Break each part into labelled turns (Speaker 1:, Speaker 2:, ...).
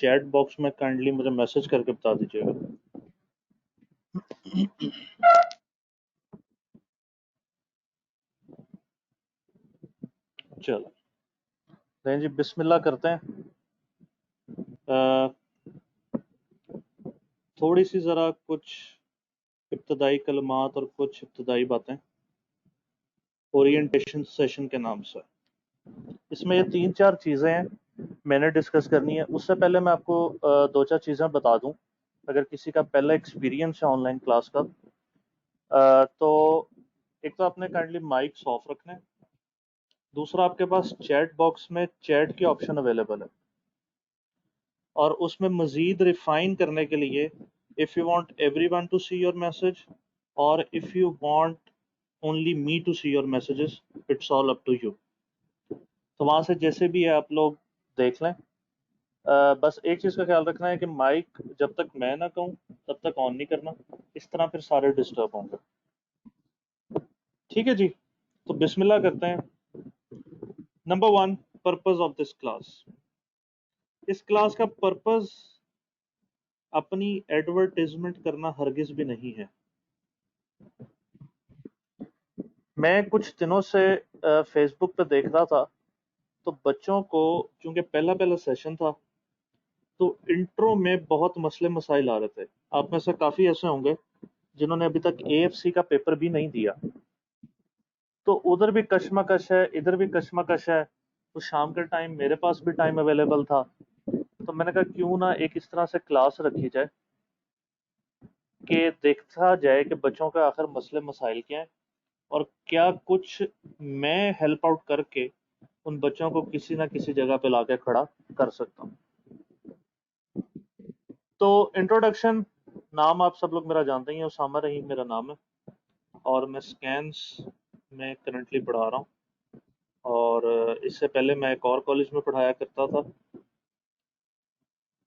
Speaker 1: Chat box में kindly मुझे message करके बता दीजिएगा। चलो नहीं जी, बिस्मिल्लाह करते हैं। थोड़ी सी ज़रा कुछ इब्तदाई कलमात और कुछ इब्तदाई बातें ओरिएंटेशन सेशन के नाम से। इसमें ये 3-4 चीज़ें हैं मैंने डिस्कस करनी है। उससे पहले मैं आपको 2-4 चीज़ें बता दूं। अगर किसी का पहला एक्सपीरियंस है ऑनलाइन क्लास का, तो एक तो आपने काइंडली माइक्स ऑफ रखना है। दूसरा, आपके पास चैट बॉक्स में चैट की ऑप्शन अवेलेबल है, और उसमें मज़ीद रिफाइन करने के लिए if you want everyone to see your message और if you want only me to see your messages, it's all up to you. तो वहाँ से जैसे भी है आप लोग देख लें। बस एक चीज़ का ख्याल रखना है कि माइक जब तक मैं ना कहूँ तब तक ऑन नहीं करना, इस तरह फिर सारे डिस्टर्ब होंगे। ठीक है जी, तो बिस्मिल्लाह करते हैं। Number 1, purpose of this class. इस क्लास का पर्पस अपनी एडवर्टाइजमेंट करना हरगिज भी नहीं है। मैं कुछ दिनों से फेसबुक पे देख रहा था, तो बच्चों को, चूंकि पहला पहला सेशन था, तो इंट्रो में बहुत मसले मसाइल आ रहे थे। आप में से काफ़ी ऐसे होंगे जिन्होंने अभी तक AFC का पेपर भी नहीं दिया, तो उधर भी कशमकश है, इधर भी कशमकश है। तो शाम के टाइम मेरे पास भी टाइम अवेलेबल था, तो मैंने कहा क्यों ना एक इस तरह से क्लास रखी जाए कि देखा जाए कि बच्चों के आखिर मसले मसाइल क्या हैं, और क्या कुछ मैं हेल्प आउट करके उन बच्चों को किसी ना किसी जगह पे लाके खड़ा कर सकता हूँ। तो इंट्रोडक्शन, नाम आप सब लोग मेरा जानते ही हैं, उसामा रहीम मेरा नाम है, और मैं स्कैन्स में करंटली पढ़ा रहा हूँ। और इससे पहले मैं एक और कॉलेज में पढ़ाया करता था।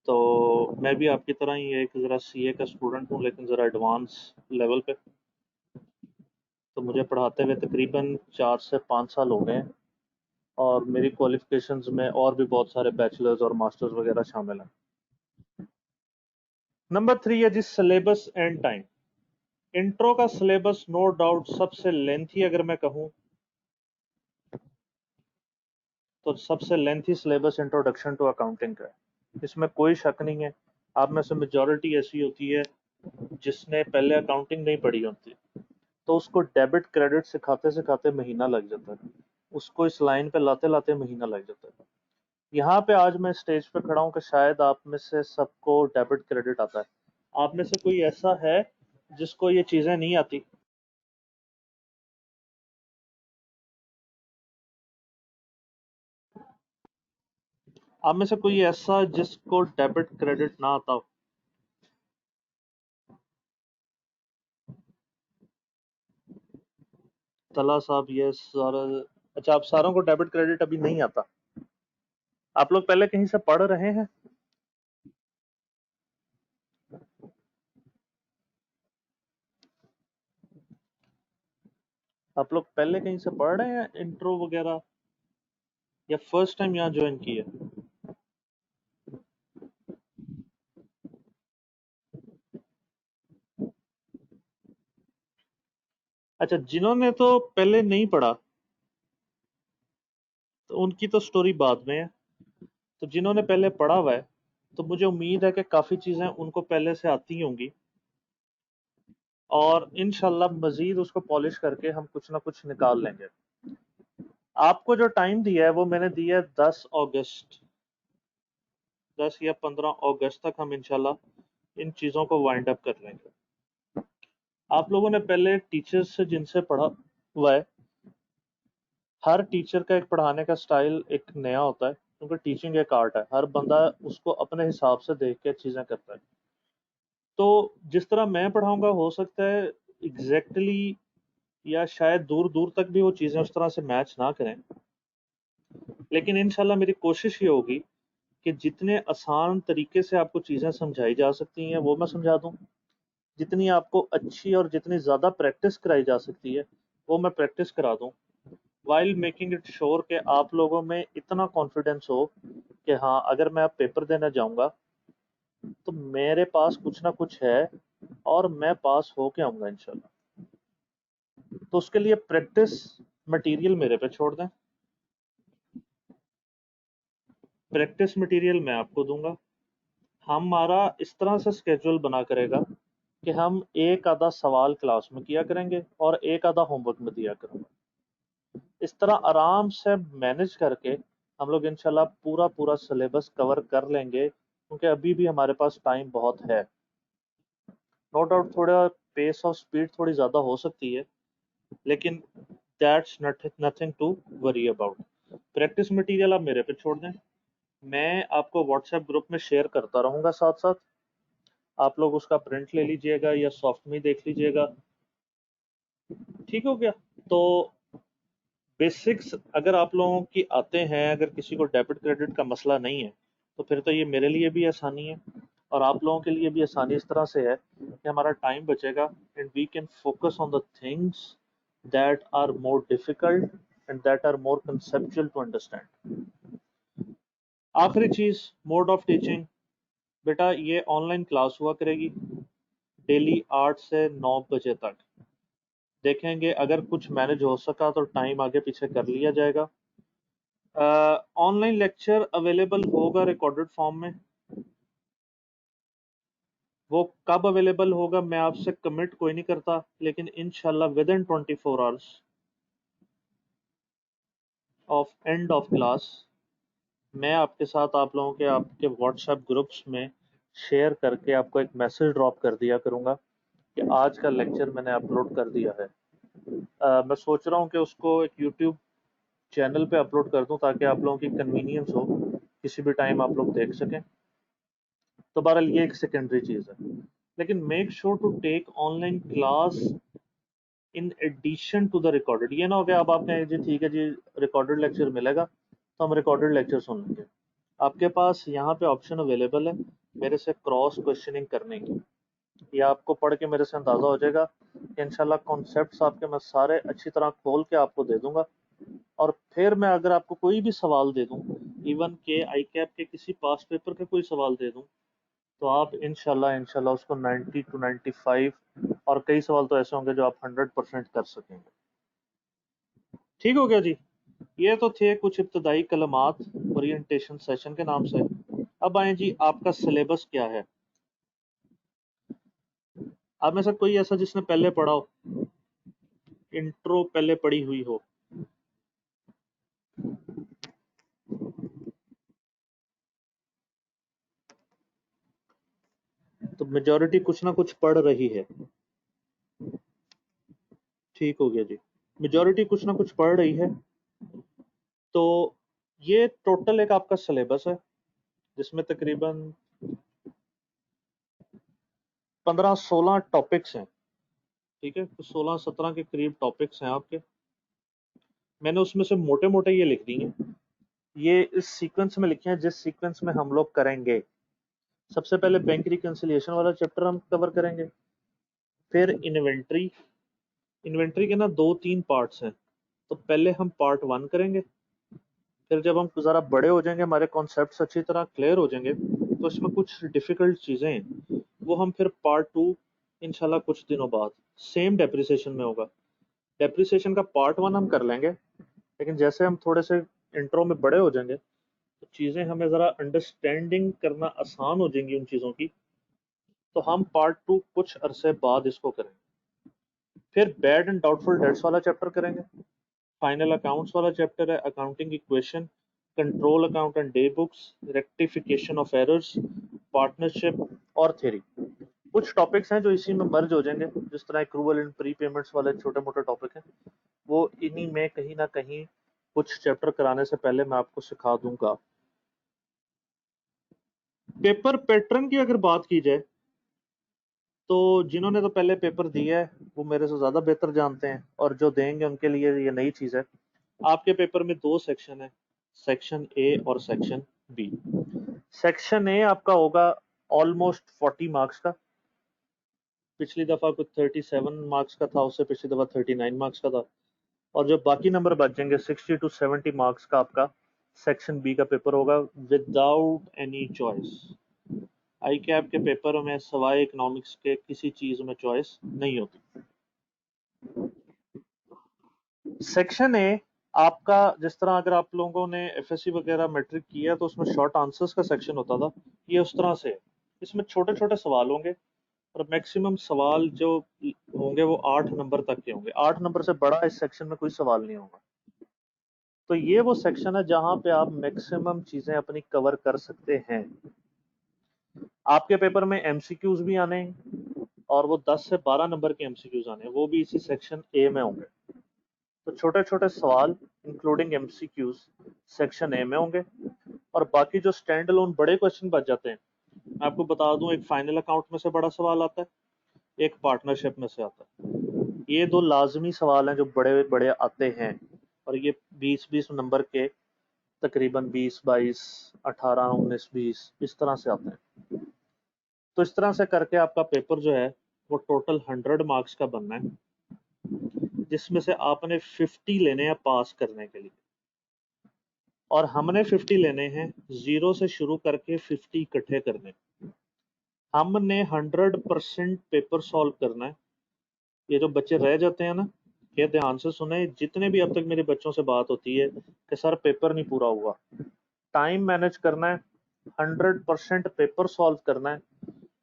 Speaker 1: तो मैं भी आपकी तरह ही एक ज़रा CA का स्टूडेंट हूँ, लेकिन ज़रा एडवांस लेवल पे। तो मुझे पढ़ाते हुए तकरीबन 4 से 5 साल हो गए हैं, और मेरी क्वालिफिकेशंस में और भी बहुत सारे बैचलर्स और मास्टर्स वगैरह शामिल हैं। नंबर 3 है जी, सिलेबस एंड टाइम। इंट्रो का सिलेबस नो डाउट सबसे लेंथी, अगर मैं कहूँ तो सबसे lengthy syllabus introduction to accounting का है, इसमें कोई शक नहीं है। आप में से मेजॉरिटी ऐसी होती है जिसने पहले अकाउंटिंग नहीं पढ़ी होती, तो उसको डेबिट क्रेडिट सिखाते सिखाते महीना लग जाता है, उसको इस लाइन पे लाते लाते महीना लग जाता है। यहाँ पे आज मैं स्टेज पे खड़ा हूँ कि शायद आप में से सबको डेबिट क्रेडिट आता है। आप में से कोई ऐसा है जिसको ये चीजें नहीं आती? आप में से कोई ऐसा जिसको डेबिट क्रेडिट ना आता हो? तला साहब, ये सारा। अच्छा, आप सारों को डेबिट क्रेडिट अभी नहीं आता? आप लोग पहले कहीं से पढ़ रहे हैं? आप लोग पहले कहीं से पढ़ रहे हैं इंट्रो वगैरह, या फर्स्ट टाइम यहाँ ज्वाइन किया? अच्छा, जिन्होंने तो पहले नहीं पढ़ा तो उनकी तो स्टोरी बाद में है। तो जिन्होंने पहले पढ़ा हुआ है, तो मुझे उम्मीद है कि काफ़ी चीज़ें उनको पहले से आती होंगी, और इंशाल्लाह मज़ीद उसको पॉलिश करके हम कुछ ना कुछ निकाल लेंगे। आपको जो टाइम दिया है वो मैंने दिया है 10 अगस्त। 10 या 15 अगस्त तक हम इंशाल्लाह इन चीज़ों को वाइंड अप कर लेंगे। आप लोगों ने पहले टीचर्स से जिनसे पढ़ा हुआ है, हर टीचर का एक पढ़ाने का स्टाइल एक नया होता है, क्योंकि टीचिंग एक आर्ट है, हर बंदा उसको अपने हिसाब से देख के चीज़ें करता है। तो जिस तरह मैं पढ़ाऊंगा, हो सकता है एग्जैक्टली या शायद दूर दूर तक भी वो चीज़ें उस तरह से मैच ना करें, लेकिन इंशाल्लाह मेरी कोशिश ये होगी कि जितने आसान तरीके से आपको चीज़ें समझाई जा सकती हैं वो मैं समझा दूं, जितनी आपको अच्छी और जितनी ज़्यादा प्रैक्टिस कराई जा सकती है वो मैं प्रैक्टिस करा दूं, वाइल मेकिंग इट श्योर कि आप लोगों में इतना कॉन्फिडेंस हो कि हाँ, अगर मैं अब पेपर देने जाऊंगा तो मेरे पास कुछ ना कुछ है और मैं पास होके आऊंगा इंशाल्लाह। तो उसके लिए प्रैक्टिस मटेरियल मेरे पे छोड़ दें, प्रैक्टिस मटेरियल मैं आपको दूंगा। हमारा इस तरह से स्केड्यूल बना करेगा कि हम एक आधा सवाल क्लास में किया करेंगे और एक आधा होमवर्क में दिया करूंगा। इस तरह आराम से मैनेज करके हम लोग इंशाल्लाह पूरा पूरा सिलेबस कवर कर लेंगे, क्योंकि अभी भी हमारे पास टाइम बहुत है। नो डाउट थोड़ा पेस और स्पीड थोड़ी ज़्यादा हो सकती है, लेकिन that's nothing to worry about. Practice material आप मेरे पे छोड़ दें, मैं आपको व्हाट्सएप ग्रुप में शेयर करता रहूँगा साथ साथ। आप लोग उसका प्रिंट ले लीजिएगा या सॉफ्ट में देख लीजिएगा। ठीक हो गया? तो बेसिक्स अगर आप लोगों की आते हैं, अगर किसी को डेबिट क्रेडिट का मसला नहीं है, तो फिर तो ये मेरे लिए भी आसानी है और आप लोगों के लिए भी आसानी इस तरह से है कि हमारा टाइम बचेगा and we can focus on the things that are more difficult and that are more conceptual to understand. आखिरी चीज, मोड ऑफ टीचिंग। बेटा ये ऑनलाइन क्लास हुआ करेगी डेली 8 से 9 बजे तक। देखेंगे अगर कुछ मैनेज हो सका तो टाइम आगे पीछे कर लिया जाएगा। ऑनलाइन लेक्चर अवेलेबल होगा रिकॉर्डेड फॉर्म में, वो कब अवेलेबल होगा मैं आपसे कमिट कोई नहीं करता, लेकिन इंशाल्लाह with in 24 hours of end of class मैं आपके साथ आप लोगों के आपके व्हाट्सएप ग्रुप्स में शेयर करके आपको एक मैसेज ड्रॉप कर दिया करूंगा कि आज का लेक्चर मैंने अपलोड कर दिया है। मैं सोच रहा हूँ कि उसको एक यूट्यूब चैनल पे अपलोड कर दूं ताकि आप लोगों की कन्वीनियंस हो, किसी भी टाइम आप लोग देख सकें। तो बहरहाल ये एक सेकेंडरी चीज़ है, लेकिन make sure to take online class in addition to the recorded. ये ना हो गया अब आप कहें जी ठीक है जी रिकॉर्डेड लेक्चर मिलेगा तो हम रिकॉर्डेड लेक्चर सुन लेंगे। आपके पास यहाँ पे ऑप्शन अवेलेबल है मेरे से क्रॉस क्वेश्चनिंग करने की। ये आपको पढ़ के मेरे से अंदाज़ा हो जाएगा कि इंशाल्लाह कॉन्सेप्ट्स आपके मैं सारे अच्छी तरह खोल के आपको दे दूंगा। और फिर मैं अगर आपको कोई भी सवाल दे दूं, इवन के आई कैप के किसी पास पेपर का कोई सवाल दे दूं, तो आप इंशाल्लाह इंशाल्लाह उसको 90 टू 95 और कई सवाल तो ऐसे होंगे जो आप 100% कर सकेंगे। ठीक हो गया जी? ये तो थे कुछ इब्तदाई कलमात ओरिएंटेशन सेशन के नाम से। अब आए जी आपका सिलेबस क्या है। आप में से कोई ऐसा जिसने पहले पढ़ा हो, इंट्रो पहले पढ़ी हुई हो? तो मेजोरिटी कुछ ना कुछ पढ़ रही है। ठीक हो गया जी, मेजोरिटी कुछ ना कुछ पढ़ रही है। तो ये टोटल एक आपका सिलेबस है जिसमें तकरीबन 15-16 टॉपिक्स हैं। ठीक है, तो 16-17 के करीब टॉपिक्स हैं आपके। मैंने उसमें से मोटे मोटे ये लिख दिए हैं, ये इस सीक्वेंस में लिखे हैं जिस सीक्वेंस में हम लोग करेंगे। सबसे पहले बैंक रिकंसिलिएशन वाला चैप्टर हम कवर करेंगे, फिर इन्वेंट्री। इन्वेंट्री के ना 2-3 पार्ट्स हैं, तो पहले हम पार्ट 1 करेंगे, फिर जब हम ज़रा बड़े हो जाएंगे, हमारे कॉन्सेप्ट्स अच्छी तरह क्लियर हो जाएंगे, तो इसमें कुछ डिफ़िकल्ट चीज़ें हैं वो हम फिर पार्ट 2 इंशाल्लाह कुछ दिनों बाद सेम डेप्रिसिएशन में होगा। डेप्रिसिएशन का पार्ट 1 हम कर लेंगे, लेकिन जैसे हम थोड़े से इंट्रो में बड़े हो जाएंगे तो चीज़ें हमें ज़रा अंडरस्टैंडिंग करना आसान हो जाएंगी उन चीज़ों की, तो हम पार्ट 2 कुछ अरसे बाद इसको करेंगे। फिर बैड एंड डाउटफुल डेट्स वाला चैप्टर करेंगे, फाइनल अकाउंट्स वाला चैप्टर है accounting equation, control account and day books, rectification of errors, partnership और थ्योरी। कुछ टॉपिक्स हैं जो इसी में मर्ज हो जाएंगे, जिस तरह एक्रूवल एंड प्री पेमेंट्स वाले छोटे मोटे टॉपिक हैं, वो इन्हीं में कहीं ना कहीं कुछ चैप्टर कराने से पहले मैं आपको सिखा दूंगा। पेपर पैटर्न की अगर बात की जाए तो जिन्होंने तो पहले पेपर दिया है वो मेरे से ज़्यादा बेहतर जानते हैं, और जो देंगे उनके लिए ये नई चीज़ है। आपके पेपर में 2 सेक्शन है, सेक्शन ए और सेक्शन बी। सेक्शन ए आपका होगा ऑलमोस्ट 40 मार्क्स का, पिछली दफ़ा कुछ 37 मार्क्स का था, उससे पिछली दफ़ा 39 मार्क्स का था, और जो बाकी नंबर बच जाएंगे 60 टू 70 मार्क्स का आपका सेक्शन बी का पेपर होगा विदाउट एनी चॉइस। आई कैप के पेपर में सवाए इकोनॉमिक्स के किसी चीज में चॉइस नहीं होती। सेक्शन ए आपका, जिस तरह अगर आप लोगों ने एफएससी वगैरह मैट्रिक किया तो उसमें शॉर्ट आंसर्स का सेक्शन होता था, ये उस तरह से है। इसमें छोटे छोटे सवाल होंगे और मैक्सिमम सवाल जो होंगे वो 8 नंबर तक के होंगे। 8 नंबर से बड़ा इस सेक्शन में कोई सवाल नहीं होगा। तो ये वो सेक्शन है जहां पे आप मैक्सिमम चीजें अपनी कवर कर सकते हैं। आपके पेपर में एमसीक्यूज भी आने हैं और वो 10 से 12 नंबर के एमसीक्यूज आने हैं, वो भी इसी सेक्शन ए में होंगे। तो छोटे छोटे सवाल इंक्लूडिंग एमसीक्यूज सेक्शन ए में होंगे और बाकी जो स्टैंड अलोन बड़े क्वेश्चन बच जाते हैं, मैं आपको बता दूं, एक फाइनल अकाउंट में से बड़ा सवाल आता है, एक पार्टनरशिप में से आता है। ये दो लाजमी सवाल हैं जो बड़े बड़े आते हैं और ये 20-20 नंबर के तकरीबन 20, 22, 18, 19, 20 इस तरह से आते हैं। तो इस तरह से करके आपका पेपर जो है वो टोटल 100 मार्क्स का बनना है, जिसमें से आपने 50 लेने हैं पास करने के लिए। और हमने 50 लेने हैं, 0 से शुरू करके 50 इकट्ठे करने। हमने 100% पेपर सॉल्व करना है। ये जो बच्चे रह जाते हैं ना, ये ध्यान से सुने, जितने भी अब तक मेरे बच्चों से बात होती है कि सर पेपर नहीं पूरा हुआ, टाइम मैनेज करना है, 100% पेपर सॉल्व करना है।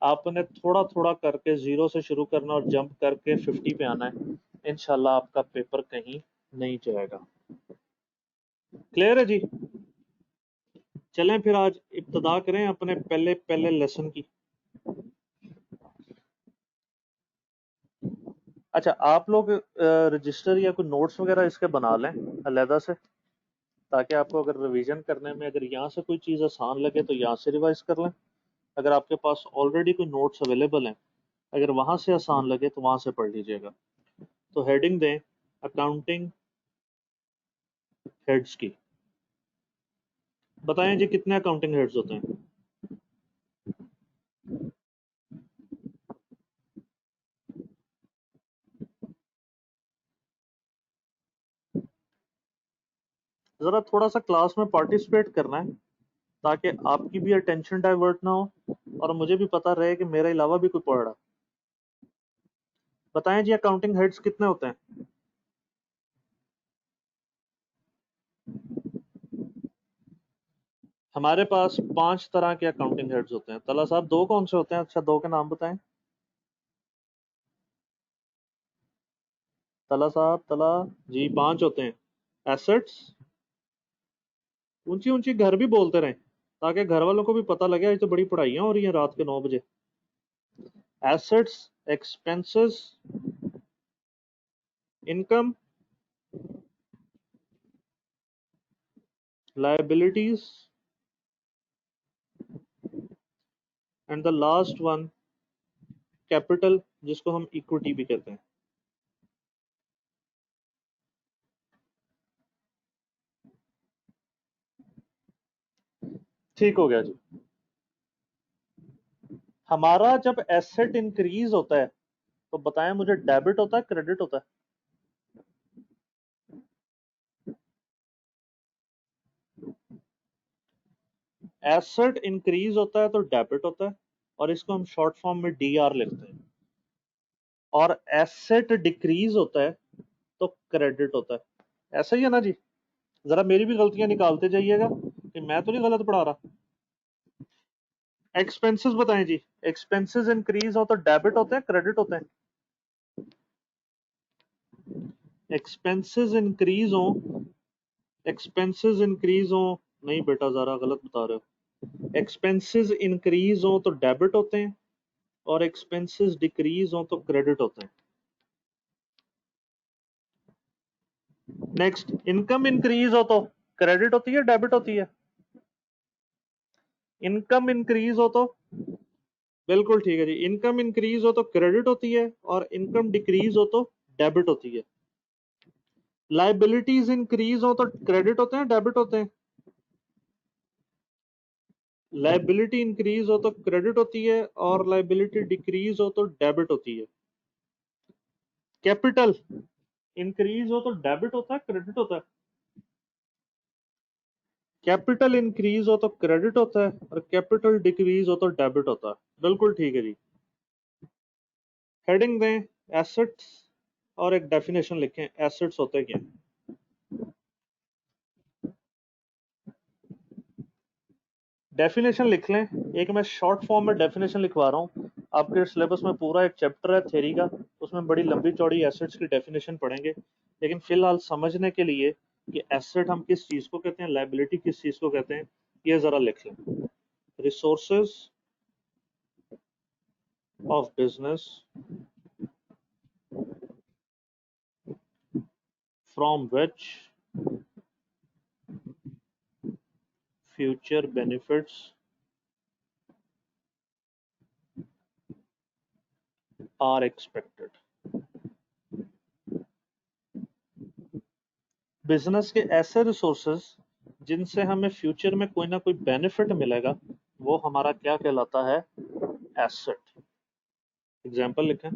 Speaker 1: आपने थोड़ा थोड़ा करके 0 से शुरू करना और जंप करके 50 पे आना है। इंशाल्लाह आपका पेपर कहीं नहीं जाएगा। क्लियर है जी? चलें फिर आज इब्तदा करें अपने पहले पहले लेसन की। अच्छा, आप लोग रजिस्टर या कोई नोट्स वगैरह इसके बना लें अलहदा से, ताकि आपको अगर रिवीजन करने में अगर यहाँ से कोई चीज़ आसान लगे तो यहाँ से रिवाइज कर लें। अगर आपके पास ऑलरेडी कोई नोट्स अवेलेबल हैं, अगर वहाँ से आसान लगे तो वहाँ से पढ़ लीजिएगा। तो हेडिंग दें अकाउंटिंग हेड्स की। बताएं जी कितने अकाउंटिंग हेड्स होते हैं? ज़रा थोड़ा सा क्लास में पार्टिसिपेट करना है ताकि आपकी भी अटेंशन डाइवर्ट ना हो और मुझे भी पता रहे कि मेरे अलावा भी कोई पढ़ रहा। बताएं जी अकाउंटिंग हेड्स कितने होते हैं? हमारे पास 5 तरह के अकाउंटिंग हेड्स होते हैं। तला साहब, दो कौन से होते हैं? अच्छा, दो के नाम बताएं। तला साहब, तला जी, 5 होते हैं। एसेट्स, ऊंची ऊंची घर भी बोलते रहें ताकि घर वालों को भी पता लगे आज तो बड़ी पढ़ाइयाँ हो रही हैं रात के 9 बजे। Assets, expenses, income, liabilities and the last one capital, जिसको हम इक्विटी भी कहते हैं। ठीक हो गया जी। हमारा जब एसेट इंक्रीज होता है तो बताएं मुझे, डेबिट होता है क्रेडिट होता है? एसेट इंक्रीज होता है तो डेबिट होता है और इसको हम शॉर्ट फॉर्म में डीआर लिखते हैं। और एसेट डिक्रीज होता है तो क्रेडिट होता है। ऐसा ही है ना जी? जरा मेरी भी गलतियां निकालते जाइएगा कि मैं तो नहीं गलत पढ़ा रहा। एक्सपेंसेस बताएं जी, एक्सपेंसेस इंक्रीज हो तो डेबिट होते हैं क्रेडिट होते हैं? एक्सपेंसेस इंक्रीज हो, एक्सपेंसेस इंक्रीज हो, नहीं बेटा जरा गलत बता रहे हो। एक्सपेंसेस इंक्रीज हो तो डेबिट होते हैं और एक्सपेंसेस डिक्रीज हो तो क्रेडिट होते हैं। नेक्स्ट, इनकम इंक्रीज हो तो क्रेडिट होती है डेबिट होती है? इनकम इंक्रीज हो तो, बिल्कुल ठीक है जी, इनकम इंक्रीज हो तो क्रेडिट होती है और इनकम डिक्रीज हो तो डेबिट होती है। लाइबिलिटीज इंक्रीज हो तो क्रेडिट होते हैं डेबिट होते हैं? लाइबिलिटी इंक्रीज हो तो क्रेडिट होती है और लाइबिलिटी डिक्रीज हो तो डेबिट होती है। कैपिटल इंक्रीज हो तो डेबिट होता है क्रेडिट होता है? कैपिटल इंक्रीज हो तो क्रेडिट होता है और कैपिटल डिक्रीज हो तो डेबिट होता है। बिल्कुल ठीक है जी। हेडिंग दें एसेट्स और एक डेफिनेशन लिखें एसेट्स होते क्या। डेफिनेशन लिख लें। एक मैं शॉर्ट फॉर्म में डेफिनेशन लिखवा रहा हूँ। आपके सिलेबस में पूरा एक चैप्टर है थ्योरी का, उसमें बड़ी लंबी चौड़ी एसेट्स की डेफिनेशन पढ़ेंगे, लेकिन फिलहाल समझने के लिए कि एसेट हम किस चीज को कहते हैं, लायबिलिटी किस चीज को कहते हैं, ये जरा लिख लें। Resources of business from which future benefits are expected. Business के ऐसे रिसोर्सेज जिनसे हमें फ्यूचर में कोई ना कोई बेनिफिट मिलेगा, वो हमारा क्या कहलाता है, एसेट। एग्जाम्पल लिखें,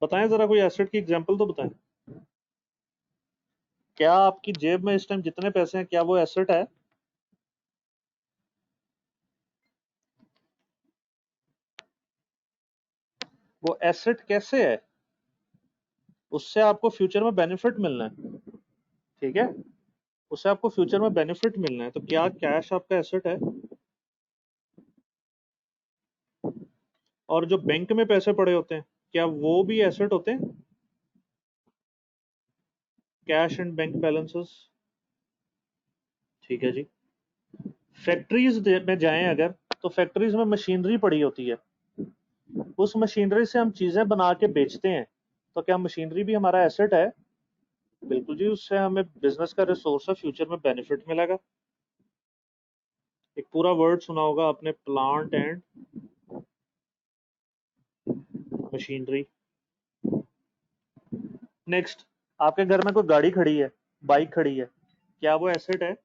Speaker 1: बताएं जरा कोई एसेट की एग्जाम्पल तो बताएं। क्या आपकी जेब में इस टाइम जितने पैसे हैं क्या वो एसेट है? वो एसेट कैसे है? उससे आपको फ्यूचर में बेनिफिट मिलना है, ठीक है, उससे आपको फ्यूचर में बेनिफिट मिलना है। तो क्या कैश आपका एसेट है? और जो बैंक में पैसे पड़े होते हैं क्या वो भी एसेट होते हैं? कैश एंड बैंक बैलेंसेस, ठीक है जी। फैक्ट्रीज में जाएं अगर, तो फैक्ट्रीज में मशीनरी पड़ी होती है, उस मशीनरी से हम चीजें बना के बेचते हैं, तो क्या मशीनरी भी हमारा एसेट है? बिल्कुल जी, उससे हमें बिजनेस का रिसोर्स है, फ्यूचर में बेनिफिट मिलेगा। एक पूरा वर्ड सुना होगा आपने, प्लांट एंड मशीनरी। नेक्स्ट, आपके घर में कोई गाड़ी खड़ी है, बाइक खड़ी है, क्या वो एसेट है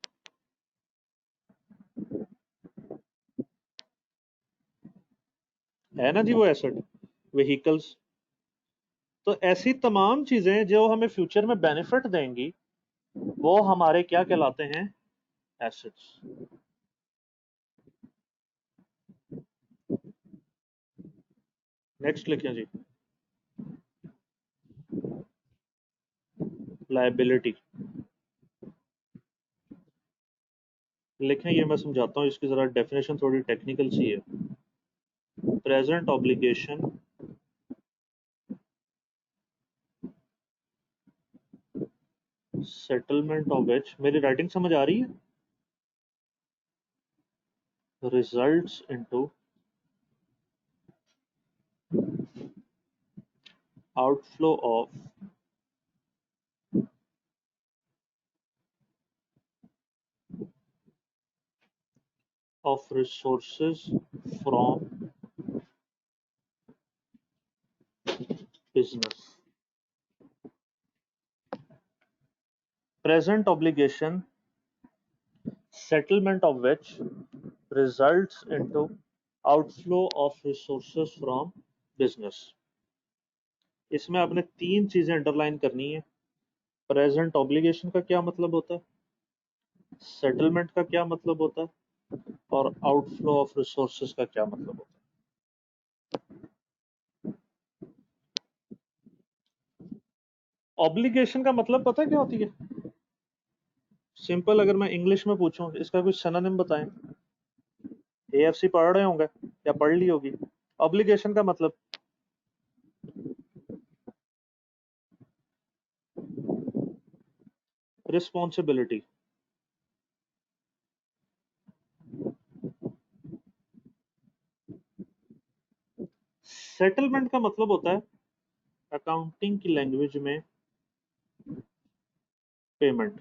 Speaker 1: ना जी, वो एसेट, व्हीकल्स। तो ऐसी तमाम चीजें जो हमें फ्यूचर में बेनिफिट देंगी, वो हमारे क्या कहलाते हैं, एसेट्स। नेक्स्ट लिखें जी, लायबिलिटी लिखें। ये मैं समझाता हूँ, इसकी जरा डेफिनेशन थोड़ी टेक्निकल सी है। Present obligation settlement of which, मेरी राइटिंग समझ आ रही है, results into outflow of resources from business. Present obligation settlement of which results into outflow of resources from business। इसमें आपने तीन चीजें अंडरलाइन करनी है। प्रेजेंट ऑब्लिगेशन का क्या मतलब होता है, सेटलमेंट का क्या मतलब होता है, और आउटफ्लो ऑफ रिसोर्सेज का क्या मतलब होता है। ऑब्लिगेशन का मतलब पता है क्या होती है? सिंपल, अगर मैं इंग्लिश में पूछूं इसका कोई सिनोनिम बताएं। एएफसी पढ़ रहे होंगे या पढ़ ली होगी। ऑब्लिगेशन का मतलब रिस्पॉन्सिबिलिटी। सेटलमेंट का मतलब होता है अकाउंटिंग की लैंग्वेज में पेमेंट।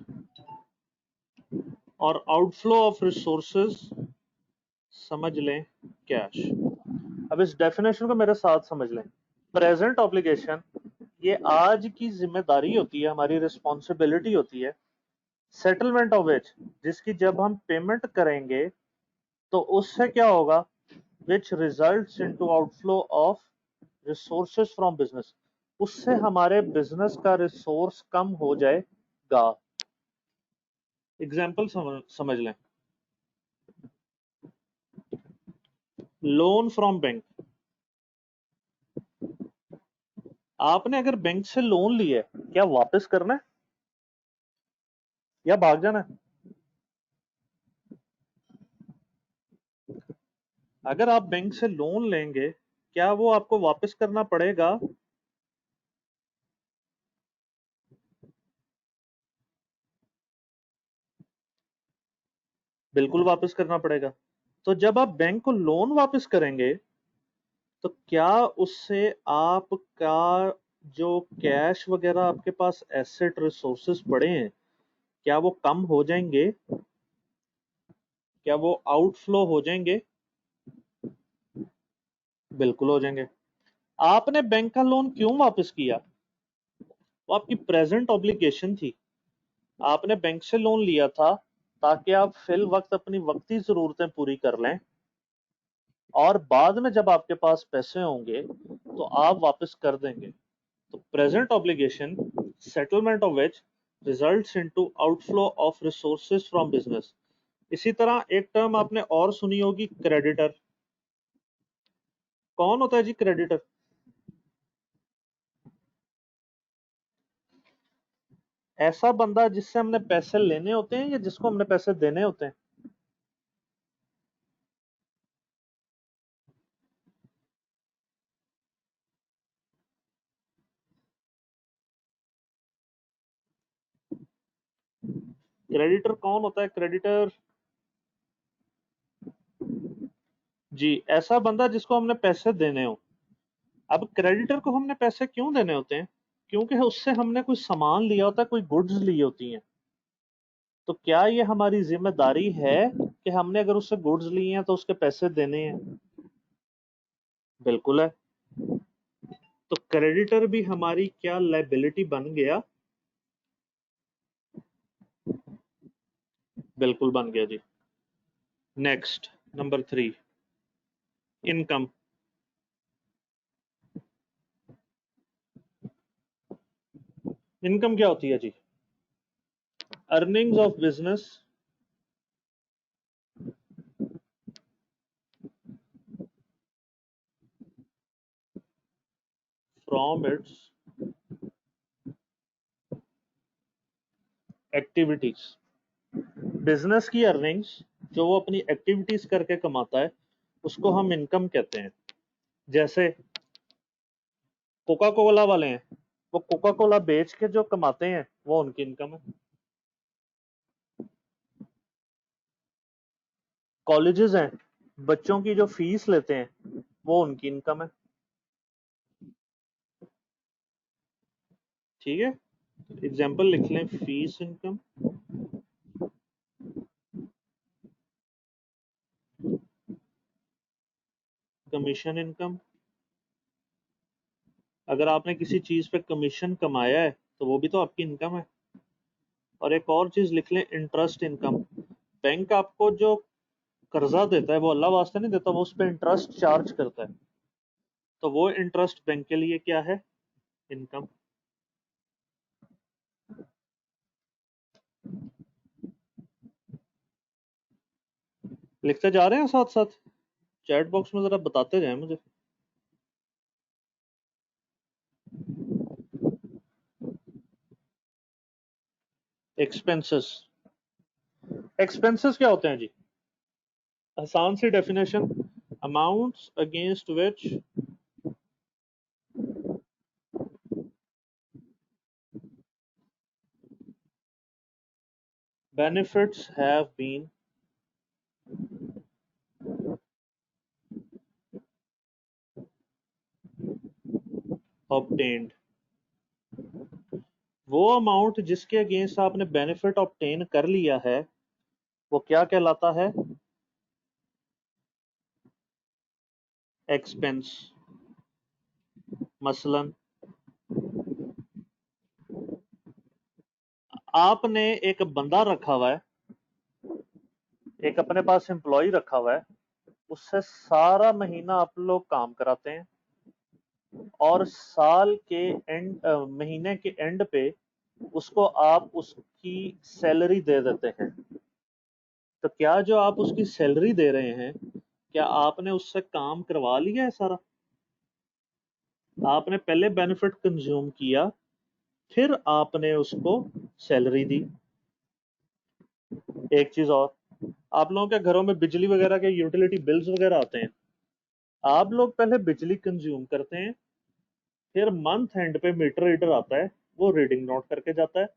Speaker 1: और आउटफ्लो ऑफ रिसोर्सेज समझ लें कैश। अब इस डेफिनेशन को मेरे साथ समझ लें। प्रेजेंट ऑब्लिगेशन ये आज की जिम्मेदारी होती है, हमारी रिस्पॉन्सिबिलिटी होती है, सेटलमेंट ऑफ विच जिसकी जब हम पेमेंट करेंगे तो उससे क्या होगा, which results into outflow of resources from business, उससे हमारे बिजनेस का रिसोर्स कम हो जाएगा। एग्जाम्पल समझ लें। लोन फ्रॉम बैंक, आपने अगर बैंक से लोन लिया है, क्या वापस करना है या भाग जाना है? अगर आप बैंक से लोन लेंगे, क्या वो आपको वापस करना पड़ेगा? बिल्कुल वापस करना पड़ेगा। तो जब आप बैंक को लोन वापस करेंगे, तो क्या उससे आपका जो कैश वगैरह आपके पास एसेट रिसोर्सेस पड़े हैं, क्या वो कम हो जाएंगे? क्या वो आउटफ्लो हो जाएंगे? बिल्कुल हो जाएंगे। आपने बैंक का लोन क्यों वापस किया? वो आपकी प्रेजेंट ऑब्लिगेशन थी। आपने बैंक से लोन लिया था ताकि आप फिल वक्त अपनी वक्ती जरूरतें पूरी कर लें, और बाद में जब आपके पास पैसे होंगे तो आप वापस कर देंगे। तो present obligation, settlement of which results into outflow of resources from business. इसी तरह एक टर्म आपने और सुनी होगी, क्रेडिटर। कौन होता है जी क्रेडिटर? ऐसा बंदा जिससे हमने पैसे लेने होते हैं या जिसको हमने पैसे देने होते हैं? क्रेडिटर कौन होता है? क्रेडिटर जी, ऐसा बंदा जिसको हमने पैसे देने हो। अब क्रेडिटर को हमने पैसे क्यों देने होते हैं? क्योंकि उससे हमने कोई सामान लिया होता है, कोई गुड्स ली होती हैं। तो क्या ये हमारी जिम्मेदारी है कि हमने अगर उससे गुड्स लिए हैं तो उसके पैसे देने हैं? बिल्कुल है। तो क्रेडिटर भी हमारी क्या लायबिलिटी बन गया? बिल्कुल बन गया जी। Next, number 3, income. इनकम क्या होती है जी? Earnings of business from its activities. Business की अर्निंग्स जो वो अपनी एक्टिविटीज करके कमाता है, उसको हम इनकम कहते हैं। जैसे कोका कोला वाले हैं, वो कोका कोला बेच के जो कमाते हैं वो उनकी इनकम है। कॉलेजेस हैं, बच्चों की जो फीस लेते हैं वो उनकी इनकम है। ठीक है, एग्जाम्पल लिख लें, फीस इनकम, कमीशन इनकम। अगर आपने किसी चीज पे कमीशन कमाया है तो वो भी तो आपकी इनकम है। और एक और चीज लिख लें, इंटरेस्ट इनकम। बैंक आपको जो कर्जा देता है वो अल्लाह वास्ते नहीं देता, वो उस पर इंटरेस्ट चार्ज करता है। तो वो इंटरेस्ट बैंक के लिए क्या है? इनकम। लिखते जा रहे हैं साथ साथ? चैट बॉक्स में जरा बताते जाएं मुझे। एक्सपेंसेस। एक्सपेंसेस क्या होते हैं जी? आसान सी definition, amounts against which benefits have been obtained। वो अमाउंट जिसके अगेंस्ट आपने बेनिफिट ऑब्टेन कर लिया है वो क्या कहलाता है? एक्सपेंस। मसलन आपने एक बंदा रखा हुआ है, एक अपने पास एम्प्लॉय रखा हुआ है, उससे सारा महीना आप लोग काम कराते हैं, और साल के एंड, महीने के एंड पे उसको आप उसकी सैलरी दे देते हैं। तो क्या जो आप उसकी सैलरी दे रहे हैं, क्या आपने उससे काम करवा लिया है सारा? आपने पहले बेनिफिट कंज्यूम किया, फिर आपने उसको सैलरी दी। एक चीज और, आप लोगों के घरों में बिजली वगैरह के यूटिलिटी बिल्स वगैरह आते हैं। आप लोग पहले बिजली कंज्यूम करते हैं, फिर मंथ एंड पे मीटर रीडर आता है, वो रीडिंग नोट करके जाता है,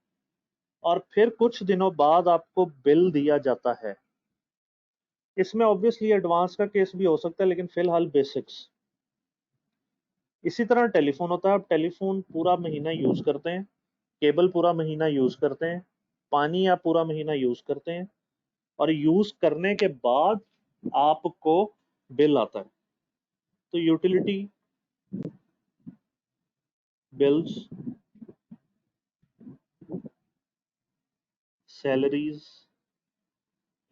Speaker 1: और फिर कुछ दिनों बाद आपको बिल दिया जाता है। इसमें ऑब्वियसली एडवांस का केस भी हो सकता है, लेकिन फिलहाल बेसिक्स। इसी तरह टेलीफोन होता है। आप टेलीफोन पूरा महीना यूज करते हैं, केबल पूरा महीना यूज करते हैं, पानी आप पूरा महीना यूज करते हैं, और यूज करने के बाद आपको बिल आता है। तो यूटिलिटी बिल्स, सैलरीज,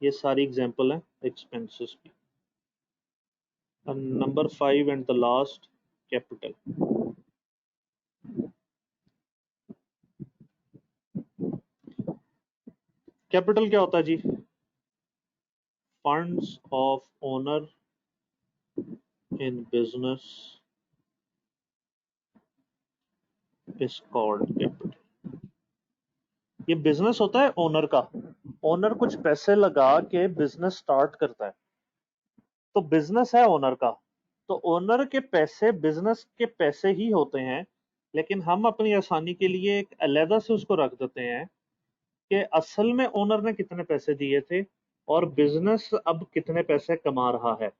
Speaker 1: ये सारी एग्जांपल हैं एक्सपेंसेस की। Number 5 and the last, capital. Capital क्या होता है जी? Funds of owner in business is called capital. ये बिजनेस होता है ओनर का। ओनर कुछ पैसे लगा के बिजनेस स्टार्ट करता है, तो बिजनेस है ओनर का। तो ओनर के पैसे बिजनेस के पैसे ही होते हैं, लेकिन हम अपनी आसानी के लिए एक अलहदा से उसको रख देते हैं कि असल में ओनर ने कितने पैसे दिए थे और बिजनेस अब कितने पैसे कमा रहा है।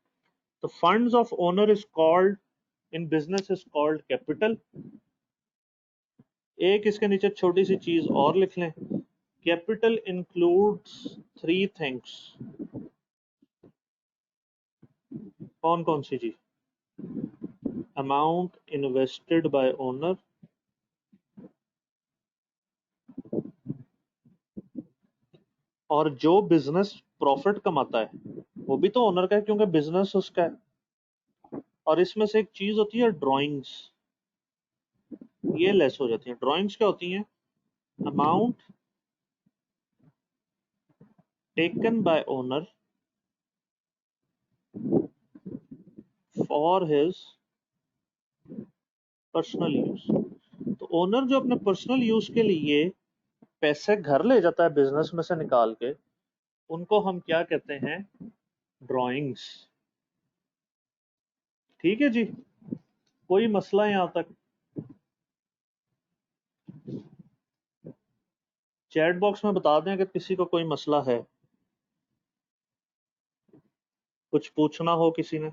Speaker 1: तो funds of owner is called in business is called capital. एक इसके नीचे छोटी सी चीज और लिख लें, कैपिटल इंक्लूड्स थ्री थिंग्स। कौन कौन सी जी? अमाउंट इन्वेस्टेड बाय ओनर, और जो बिजनेस प्रॉफिट कमाता है वो भी तो ओनर का है, क्योंकि बिजनेस उसका है। और इसमें से एक चीज होती है ड्राइंग्स, ये लेस हो जाती है। ड्राइंग्स क्या होती हैं? Amount taken by owner for his personal use. तो ओनर जो अपने पर्सनल यूज के लिए पैसे घर ले जाता है बिजनेस में से निकाल के, उनको हम क्या कहते हैं? ड्राइंग्स। ठीक है जी, कोई मसला है यहां तक? चैट बॉक्स में बता दें अगर किसी को कोई मसला है, कुछ पूछना हो किसी ने।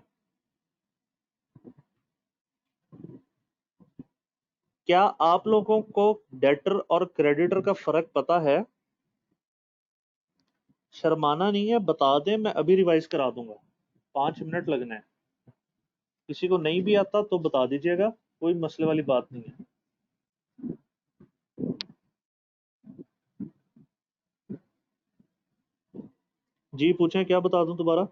Speaker 1: क्या आप लोगों को डेटर और क्रेडिटर का फर्क पता है? शर्माना नहीं है, बता दें, मैं अभी रिवाइज करा दूंगा। 5 मिनट लगना है। किसी को नहीं भी आता तो बता दीजिएगा, कोई मसले वाली बात नहीं है। जी पूछें, क्या बता दूं दोबारा?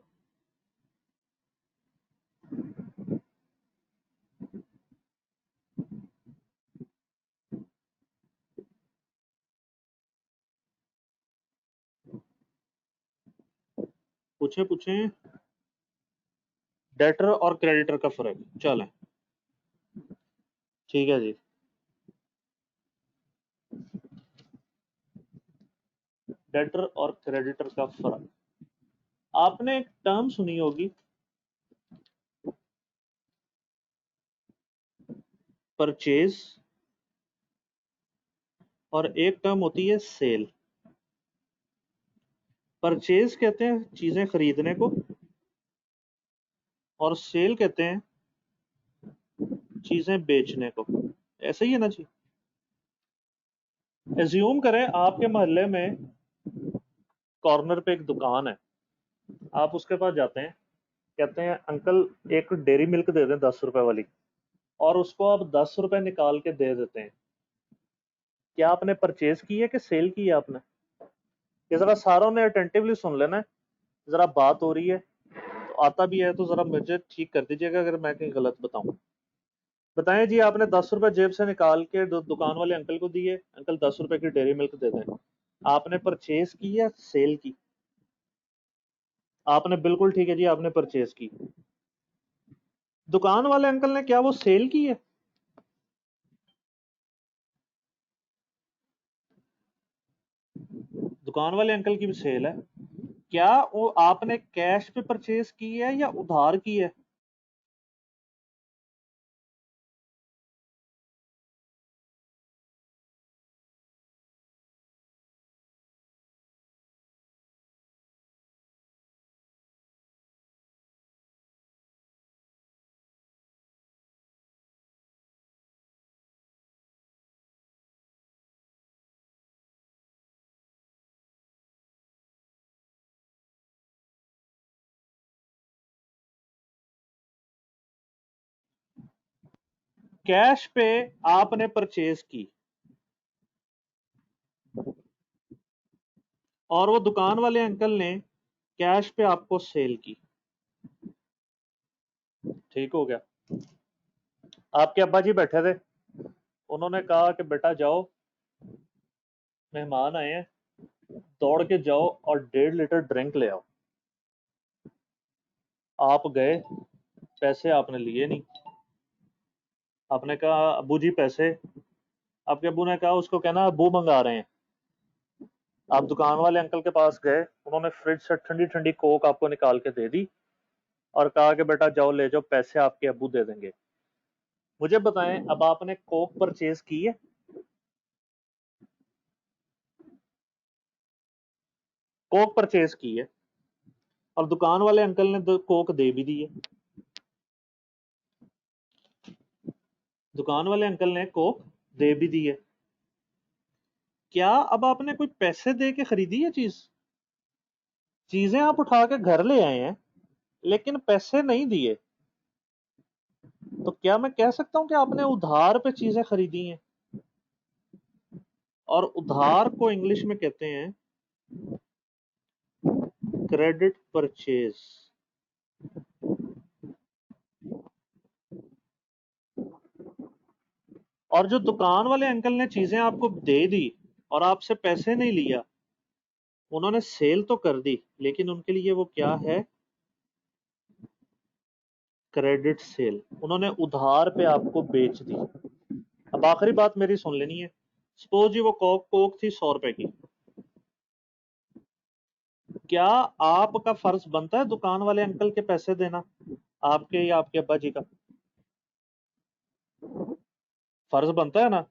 Speaker 1: पूछें पूछें। डेटर और क्रेडिटर का फर्क, चलें। ठीक है जी। डेटर और क्रेडिटर का फर्क, आपने एक टर्म सुनी होगी, परचेज, और एक टर्म होती है सेल। परचेज कहते हैं चीजें खरीदने को, और सेल कहते हैं चीजें बेचने को। ऐसे ही है ना जी? एज्यूम करें आपके मोहल्ले में कॉर्नर पे एक दुकान है, आप उसके पास जाते हैं, कहते हैं अंकल एक डेयरी मिल्क दे दें 10 रुपए वाली, और उसको आप 10 रुपए निकाल के दे देते हैं। क्या आपने परचेज की है कि सेल की है आपने? ये जरा सारों ने अटेंटिवली सुन लेना है, जरा बात हो रही है, तो आता भी है तो जरा मुझे ठीक कर दीजिएगा अगर मैं कहीं गलत बताऊं। बताएं जी, आपने 10 रुपए जेब से निकाल के दुकान वाले अंकल को दिए, अंकल 10 रुपए की डेयरी मिल्क दे दें। आपने परचेज की या सेल की? आपने बिल्कुल ठीक है जी, आपने परचेज की। दुकान वाले अंकल ने क्या वो सेल की है? दुकान वाले अंकल की भी सेल है। क्या वो आपने कैश पे परचेज की है या उधार की है? कैश पे आपने परचेज की और वो दुकान वाले अंकल ने कैश पे आपको सेल की। ठीक हो गया। आपके अब्बा जी बैठे थे, उन्होंने कहा कि बेटा जाओ, मेहमान आए हैं, दौड़ के जाओ और 1.5 लीटर ड्रिंक ले आओ। आप गए, पैसे आपने लिए नहीं। आपने कहा अब्बू जी पैसे। आपके अब्बू ने कहा उसको कहना अब्बू मंगा रहे हैं। आप दुकान वाले अंकल के पास गए, उन्होंने फ्रिज से ठंडी ठंडी कोक आपको निकाल के दे दी और कहा कि बेटा जाओ ले जाओ, पैसे आपके अब्बू दे देंगे। मुझे बताएं, अब आपने कोक परचेज की है? कोक परचेज की है और दुकान वाले अंकल ने कोक दे भी दी है। दुकान वाले अंकल ने कोक दे भी दी है। क्या अब आपने कोई पैसे दे के खरीदी है चीज? चीजें आप उठा के घर ले आए हैं लेकिन पैसे नहीं दिए, तो क्या मैं कह सकता हूं कि आपने उधार पे चीजें खरीदी हैं? और उधार को इंग्लिश में कहते हैं क्रेडिट परचेज। और जो दुकान वाले अंकल ने चीजें आपको दे दी और आपसे पैसे नहीं लिया, उन्होंने सेल तो कर दी, लेकिन उनके लिए वो क्या है? Credit sale. उन्होंने उधार पे आपको बेच दी। अब आखिरी बात मेरी सुन लेनी है। सपोज जी वो कोक कोक थी 100 रुपए की। क्या आपका फर्ज बनता है दुकान वाले अंकल के पैसे देना, आपके या आपके अब्बा जी का? फर्ज बनता है ना?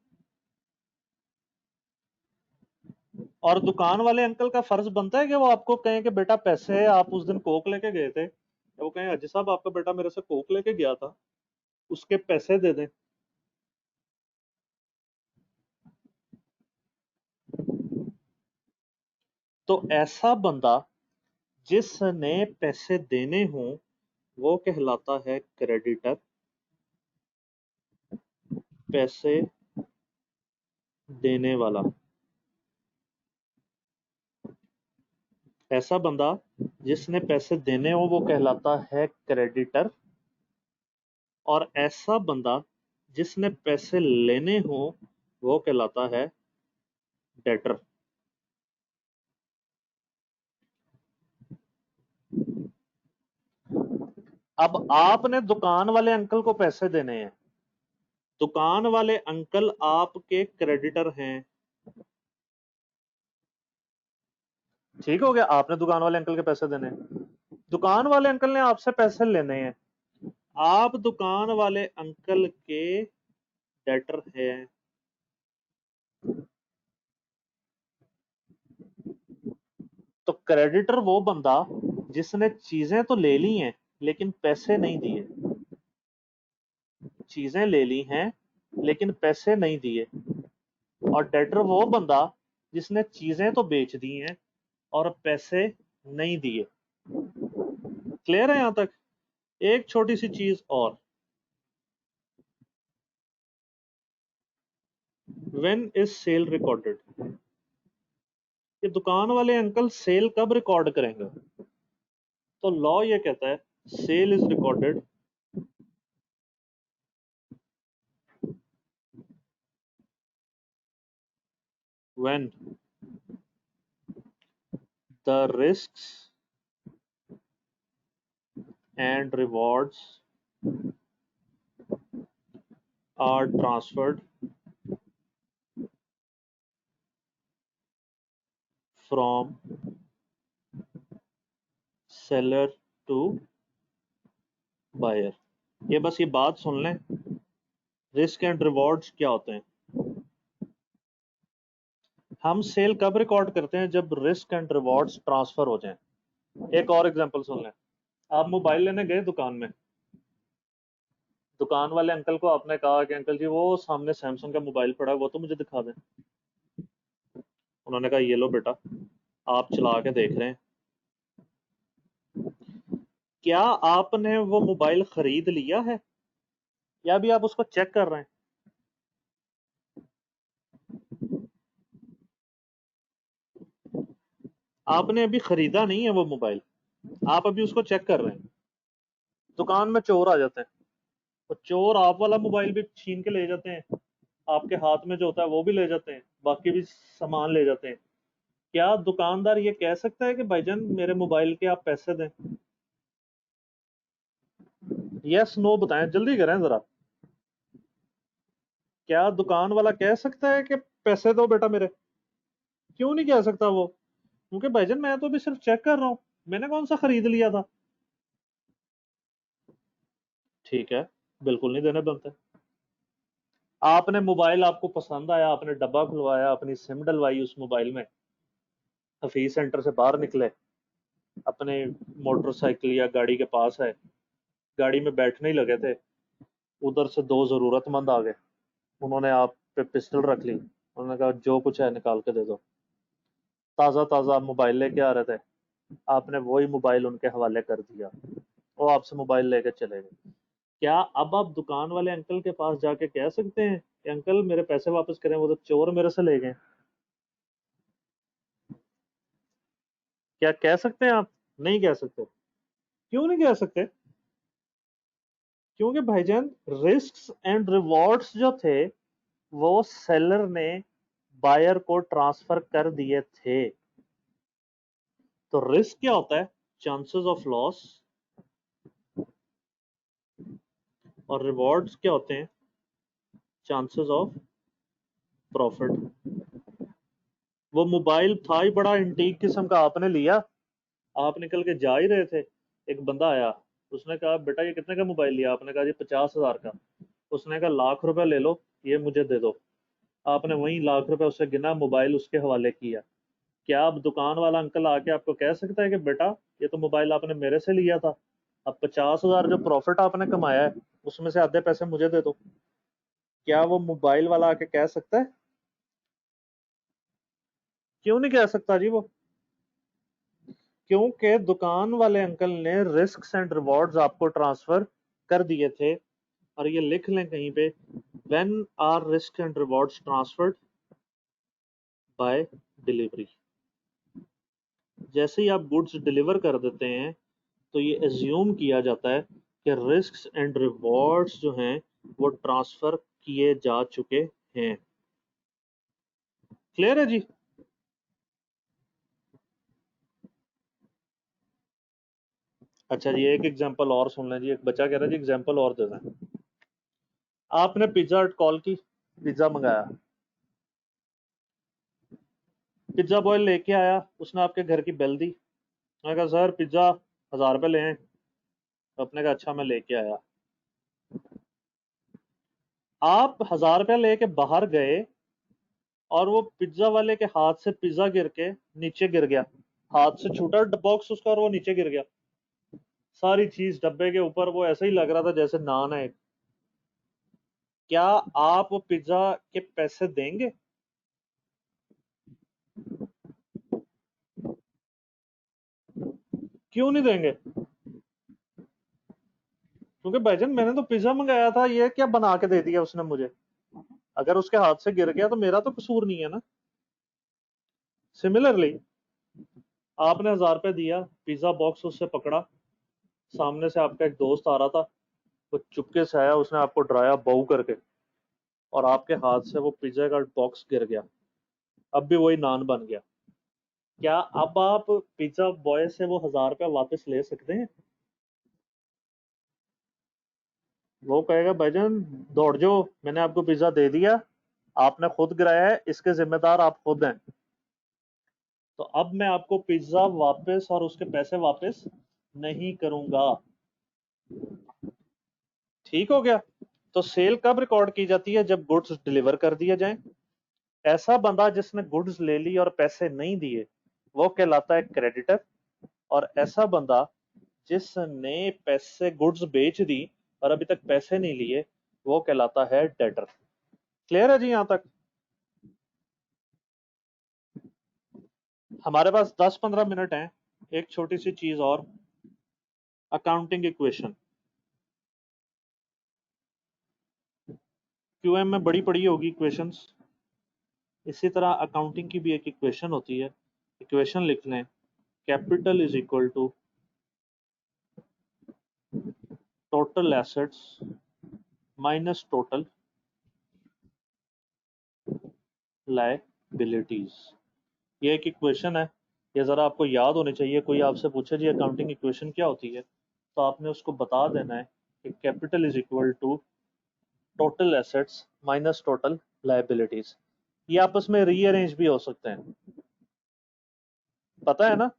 Speaker 1: और दुकान वाले अंकल का फर्ज बनता है कि वो आपको कहें कि बेटा पैसे है, आप उस दिन कोक लेके गए थे, वो कहें हाजी साहब आपका बेटा मेरे से कोक लेके गया था, उसके पैसे दे दें। तो ऐसा बंदा जिसने पैसे देने हों वो कहलाता है क्रेडिटर। पैसे देने वाला, ऐसा बंदा जिसने पैसे देने हो वो कहलाता है क्रेडिटर। और ऐसा बंदा जिसने पैसे लेने हो वो कहलाता है डेटर। अब आपने दुकान वाले अंकल को पैसे देने हैं, दुकान वाले अंकल आपके क्रेडिटर हैं। ठीक हो गया? आपने दुकान वाले अंकल के पैसे देने हैं, दुकान वाले अंकल ने आपसे पैसे लेने हैं, आप दुकान वाले अंकल के डेटर हैं। तो क्रेडिटर वो बंदा जिसने चीजें तो ले ली हैं लेकिन पैसे नहीं दिए। चीजें ले ली हैं लेकिन पैसे नहीं दिए। और डेटर वो बंदा जिसने चीजें तो बेच दी हैं और पैसे नहीं दिए। क्लियर है यहां तक? एक छोटी सी चीज और, व्हेन इज सेल रिकॉर्डेड? ये दुकान वाले अंकल सेल कब रिकॉर्ड करेंगे? तो लॉ ये कहता है sale is recorded when the risks and rewards are transferred from seller to buyer। ये बस ये बात सुन लें, रिस्क एंड रिवॉर्ड्स क्या होते हैं। हम सेल कब रिकॉर्ड करते हैं? जब रिस्क एंड रिवॉर्ड्स ट्रांसफर हो जाएं। एक और एग्जांपल सुन लें। आप मोबाइल लेने गए दुकान में, दुकान वाले अंकल को आपने कहा कि अंकल जी वो सामने सैमसंग का मोबाइल पड़ा है, वो तो मुझे दिखा दें। उन्होंने कहा ये लो बेटा, आप चला के देख रहे हैं। क्या आपने वो मोबाइल खरीद लिया है या भी आप उसको चेक कर रहे हैं? आपने अभी खरीदा नहीं है वो मोबाइल, आप अभी उसको चेक कर रहे हैं। दुकान में चोर आ जाते हैं, तो चोर आप वाला मोबाइल भी छीन के ले जाते हैं, आपके हाथ में जो होता है वो भी ले जाते हैं, बाकी भी सामान ले जाते हैं। क्या दुकानदार ये कह सकता है कि भाईजान मेरे मोबाइल के आप पैसे दें? यस नो बताएं, जल्दी करें जरा। क्या दुकान वाला कह सकता है कि पैसे दो बेटा मेरे? क्यों नहीं कह सकता वो? क्योंकि भाईजान मैं तो अभी सिर्फ चेक कर रहा हूं, मैंने कौन सा खरीद लिया था। ठीक है, बिल्कुल नहीं देने बनते। आपने मोबाइल, आपको पसंद आया, आपने डब्बा खुलवाया, अपनी सिम डलवाई उस मोबाइल में, हफीज सेंटर से बाहर निकले, अपने मोटरसाइकिल या गाड़ी के पास है, गाड़ी में बैठने ही लगे थे, उधर से दो जरूरतमंद आ गए, उन्होंने आप पे पिस्टल रख ली, उन्होंने कहा जो कुछ है निकाल के दे दो। ताज़ा ताज़ा मोबाइल लेके आ रहे थे, आपने वही मोबाइल उनके हवाले कर दिया, वो आपसे मोबाइल लेके चले गए। क्या अब आप दुकान वाले अंकल के पास जाके कह सकते हैं कि अंकल मेरे पैसे वापस करें, वो तो चोर मेरे से ले गए? क्या कह सकते हैं आप? नहीं कह सकते। क्यों नहीं कह सकते? क्योंकि भाईजान रिस्क एंड रिवॉर्ड्स जो थे वो सेलर ने बायर को ट्रांसफर कर दिए थे। तो रिस्क क्या होता है? Chances of loss. और रिवॉर्ड्स क्या होते हैं? Chances of profit. वो मोबाइल था ही बड़ा इंटीक किस्म का, आपने लिया, आप निकल के जा ही रहे थे, एक बंदा आया, उसने कहा बेटा ये कितने का मोबाइल लिया? आपने कहा जी 50,000 का। उसने कहा लाख रुपए ले लो, ये मुझे दे दो। आपने वही लाख रुपए उससे गिना, मोबाइल उसके हवाले किया। क्या अब दुकान वाला अंकल आके आपको कह सकता है कि बेटा ये तो मोबाइल आपने मेरे से लिया था, अब 50,000 जो प्रॉफिट आपने कमाया है उसमें से आधे पैसे मुझे दे दो? क्या वो मोबाइल वाला आके कह सकता है? क्यों नहीं कह सकता जी वो? क्योंकि दुकान वाले अंकल ने रिस्क एंड रिवॉर्ड्स आपको ट्रांसफर कर दिए थे। और ये लिख लें कहीं पे, when are risk and rewards transferred by delivery. जैसे ही आप गुड्स डिलीवर कर देते हैं तो ये एज्यूम किया जाता है कि रिस्क एंड रिवॉर्ड्स जो हैं वो ट्रांसफर किए जा चुके हैं। क्लियर है जी? अच्छा जी, एक एग्जांपल और सुन लें जी। एक बच्चा कह रहा है जी एग्जांपल और दे दें। आपने पिज्जा हट कॉल की, पिज्जा मंगाया, पिज्जा बॉय लेके आया, उसने आपके घर की बेल दी, मैंने कहा सर पिज्जा 1,000 रुपये ले आए। आपने कहा अच्छा मैं लेके आया। आप 1,000 रुपया लेके बाहर गए और वो पिज्जा वाले के हाथ से पिज्जा गिर के नीचे गिर गया, हाथ से छूटा बॉक्स उसका और वो नीचे गिर गया, सारी चीज डब्बे के ऊपर, वो ऐसे ही लग रहा था जैसे नान है। क्या आप वो पिज्जा के पैसे देंगे? क्यों नहीं देंगे? क्योंकि भाईजान मैंने तो पिज्जा मंगाया था, ये क्या बना के दे दिया उसने मुझे? अगर उसके हाथ से गिर गया तो मेरा तो कसूर नहीं है ना। सिमिलरली आपने 1,000 रुपये दिया, पिज्जा बॉक्स उससे पकड़ा, सामने से आपका एक दोस्त आ रहा था, वो चुपके से आया, उसने आपको डराया बहू करके, और आपके हाथ से वो पिज्जा का बॉक्स गिर गया। अब भी वही नान बन गया। क्या अब आप पिज्जा बॉय से वो 1000 रुपया वापस ले सकते हैं? वो कहेगा भाईजान दौड़ जाओ, मैंने आपको पिज्जा दे दिया, आपने खुद गिराया है, इसके जिम्मेदार आप खुद हैं। तो अब मैं आपको पिज्जा वापस और उसके पैसे वापस नहीं करूंगा। ठीक हो गया? तो सेल कब रिकॉर्ड की जाती है? जब गुड्स डिलीवर कर दिए जाएं। ऐसा बंदा जिसने गुड्स ले ली और पैसे नहीं दिए वो कहलाता है क्रेडिटर, और ऐसा बंदा जिसने पैसे गुड्स बेच दी और अभी तक पैसे नहीं लिए वो कहलाता है डेटर। क्लियर है जी? यहां तक हमारे पास 10-15 मिनट हैं। एक छोटी सी चीज और, अकाउंटिंग इक्वेशन। क्यूएम में बड़ी पड़ी होगी इक्वेशंस। इसी तरह अकाउंटिंग की भी एक इक्वेशन होती है। इक्वेशन लिख लें, capital is equal to total assets minus total liabilities. ये एक इक्वेशन है, ये जरा आपको याद होनी चाहिए। कोई आपसे पूछे जी अकाउंटिंग इक्वेशन क्या होती है, तो आपने उसको बता देना है कि capital is equal to total assets minus total liabilities. ये आपस में रीअरेंज भी हो सकते हैं, पता है ना?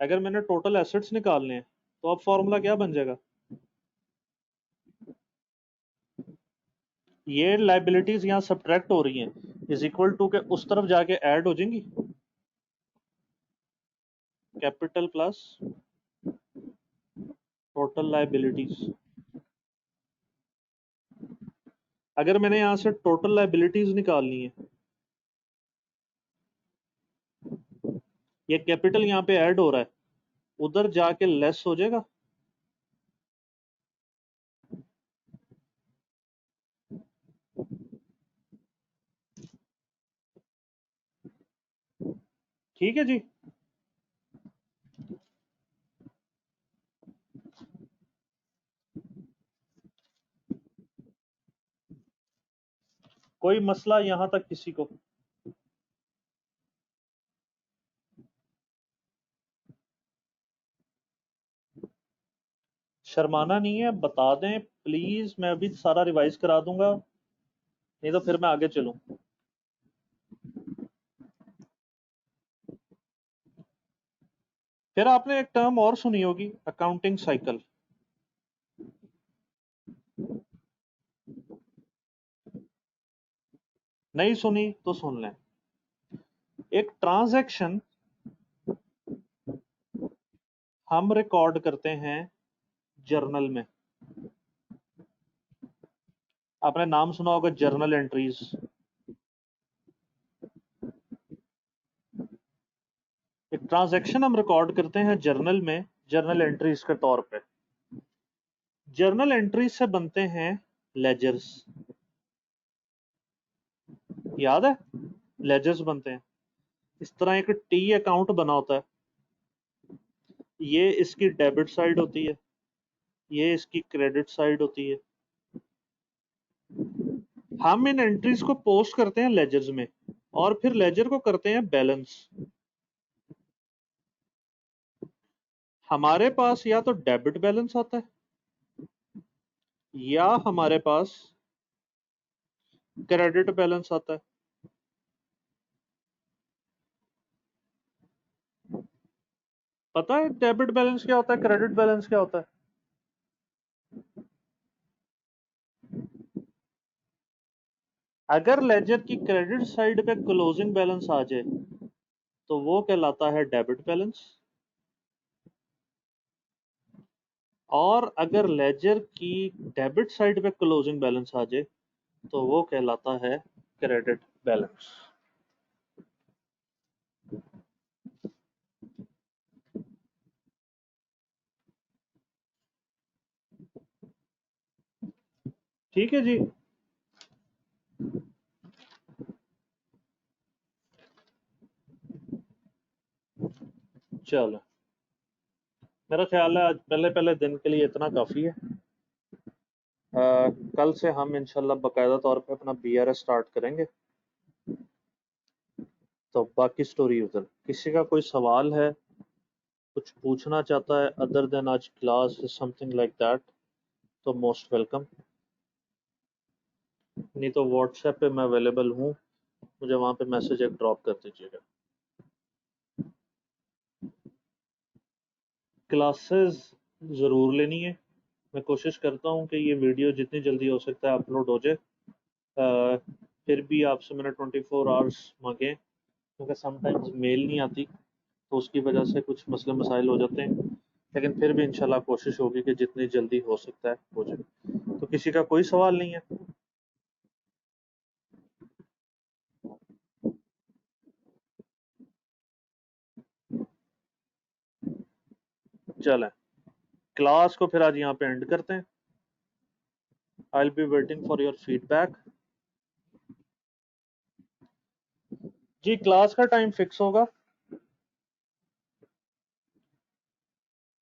Speaker 1: अगर मैंने टोटल एसेट्स निकालने हैं तो अब फॉर्मूला क्या बन जाएगा? ये लायबिलिटीज यहाँ सब्ट्रैक्ट हो रही हैं, इज इक्वल टू के उस तरफ जाके ऐड हो जाएंगी, कैपिटल प्लस टोटल लायबिलिटीज। अगर मैंने यहां से टोटल लायबिलिटीज निकालनी है, ये कैपिटल यहाँ पे ऐड हो रहा है, उधर जाके लेस हो जाएगा। ठीक है जी? कोई मसला यहां तक किसी को? शर्माना नहीं है, बता दें प्लीज, मैं अभी सारा रिवाइज करा दूंगा, नहीं तो फिर मैं आगे चलूं। फिर आपने एक टर्म और सुनी होगी, अकाउंटिंग साइकिल। नहीं सुनी तो सुन लें। एक ट्रांजैक्शन हम रिकॉर्ड करते हैं जर्नल में। आपने नाम सुना होगा जर्नल एंट्रीज। एक ट्रांजैक्शन हम रिकॉर्ड करते हैं जर्नल में, जर्नल एंट्रीज के तौर पे। जर्नल एंट्रीज से बनते हैं लेजर्स। याद है? लेजर्स बनते हैं इस तरह। एक टी अकाउंट बना होता है, ये इसकी डेबिट साइड होती है, ये इसकी क्रेडिट साइड होती है। हम इन एंट्रीज को पोस्ट करते हैं लेजर्स में, और फिर लेजर को करते हैं बैलेंस। हमारे पास या तो डेबिट बैलेंस आता है या हमारे पास क्रेडिट बैलेंस आता है। पता है डेबिट बैलेंस क्या होता है, क्रेडिट बैलेंस क्या होता है? अगर लेजर की क्रेडिट साइड पे क्लोजिंग बैलेंस आ जाए तो वो कहलाता है डेबिट बैलेंस, और अगर लेजर की डेबिट साइड पे क्लोजिंग बैलेंस आ जाए तो वो कहलाता है क्रेडिट बैलेंस। ठीक है जी? चलो, मेरा ख्याल है आज पहले पहले दिन के लिए इतना काफ़ी है। कल से हम इंशाल्लाह बाकायदा तौर पे अपना बीआरएस स्टार्ट करेंगे। तो बाकी स्टोरी उधर। किसी का कोई सवाल है, कुछ पूछना चाहता है अदर देन आज क्लास समथिंग लाइक दैट, तो मोस्ट वेलकम। नहीं तो व्हाट्सएप पे मैं अवेलेबल हूँ, मुझे वहाँ पे मैसेज एक ड्रॉप कर दीजिएगा। क्लासेस ज़रूर लेनी है। मैं कोशिश करता हूँ कि ये वीडियो जितनी जल्दी हो सकता है अपलोड हो जाए। फिर भी आपसे मैंने 24 आवर्स मांगे, क्योंकि समटाइम्स मेल नहीं आती, तो उसकी वजह से कुछ मसले मसाइल हो जाते हैं। लेकिन फिर भी इंशाल्लाह कोशिश होगी कि जितनी जल्दी हो सकता है हो जाए। तो किसी का कोई सवाल नहीं है? चलें, क्लास को फिर आज यहाँ पे एंड करते हैं। I will be waiting for your feedback. जी क्लास का टाइम फिक्स होगा,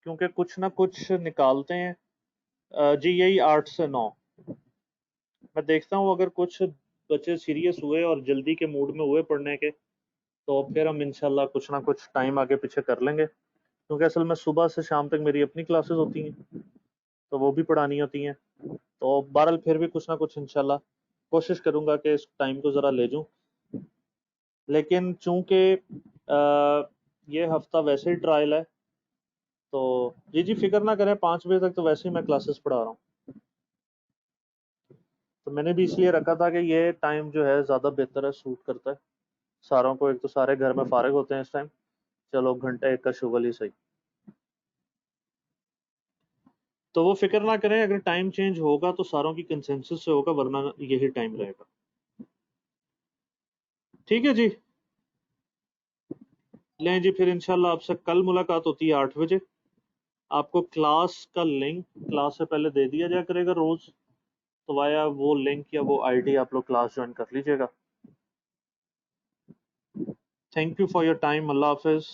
Speaker 1: क्योंकि कुछ ना कुछ निकालते हैं। जी यही 8 से 9। मैं देखता हूँ अगर कुछ बच्चे सीरियस हुए और जल्दी के मूड में हुए पढ़ने के, तो फिर हम इंशाल्लाह कुछ ना कुछ टाइम आगे पीछे कर लेंगे, क्योंकि असल में सुबह से शाम तक मेरी अपनी क्लासेस होती हैं, तो वो भी पढ़ानी होती हैं। तो बहरहाल फिर भी कुछ ना कुछ इंशाल्लाह कोशिश करूंगा कि इस टाइम को ज़रा ले जाऊं। लेकिन चूंकि ये हफ्ता वैसे ही ट्रायल है, तो जी फिक्र ना करें, 5 बजे तक तो वैसे ही मैं क्लासेस पढ़ा रहा हूँ। तो मैंने भी इसलिए रखा था कि ये टाइम जो है ज़्यादा बेहतर है, सूट करता है सारों को। एक तो सारे घर में फारिग होते हैं इस टाइम, चलो घंटे एक का शुगल ही सही। तो वो फिक्र ना करें, अगर टाइम चेंज होगा तो सारों की कंसेंसस से होगा, वरना यही टाइम रहेगा। ठीक है जी, लें जी, फिर इंशाल्लाह आपसे कल मुलाकात होती है 8 बजे। आपको क्लास का लिंक क्लास से पहले दे दिया जाया करेगा रोज, तो वाया वो लिंक या वो आईडी आप लोग क्लास ज्वाइन कर लीजिएगा। Thank you for your time. Allah Hafiz.